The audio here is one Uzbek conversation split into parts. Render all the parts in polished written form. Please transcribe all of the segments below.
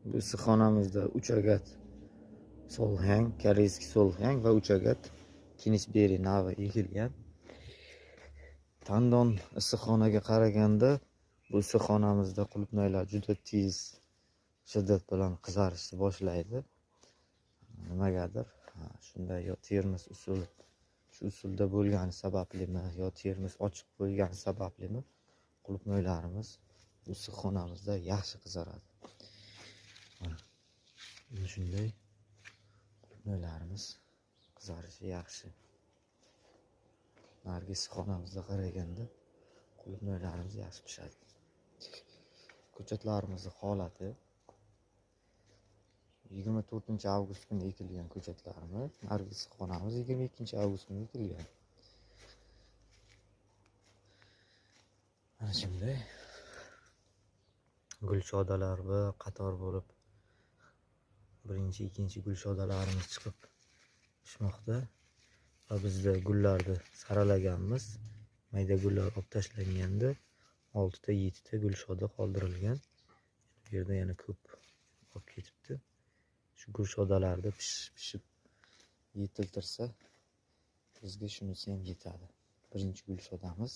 Bu issiqxonamizda 3 agat solxang, koreyskiy solxang va 3 agat kinisberi navi ekilgan. Tandon issiqxonaga qaraganda bu issiqxonamizda qulupnaylar juda tez shiddat bilan qizarishni boshlaydi. Nimagadir shunday yo termiz usuli shu usulda bo'lgani sabablimi yo termiz ochiq bo'lgani sabablimi qulupnaylarimiz issiqxonamizda yaxshi qizaradi. Mana shunday qulupnaylarimiz qizarishi yaxshi. Narigi issiqxonamizga qaraganda qulupnaylarimiz yaxshi pishadi. Ko'chatlarimizning holati 24 avgust kuni ekilgan ko'chatlarimiz, narigi issiqxonamiz 22 avgust kuni ekilgan. Mana shunday gulshodalar bir qator bo'lib birinchi, ikkinchi gulshodalarimiz chiqib pishmoqda va bizda gullarni saralaganmiz. Mayda gullar olib tashlanganda 6 ta 7 ta gulshoda qoldirilgan. Bu yerda yana ko'p olib ketibdi. Shu gulshodalarda pishib yetiltirsa bizga shunisi ham yetadi. Birinchi gulshodamiz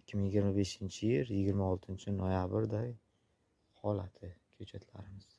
2025-yil 26 noyabrda holati ko'chatlarimiz.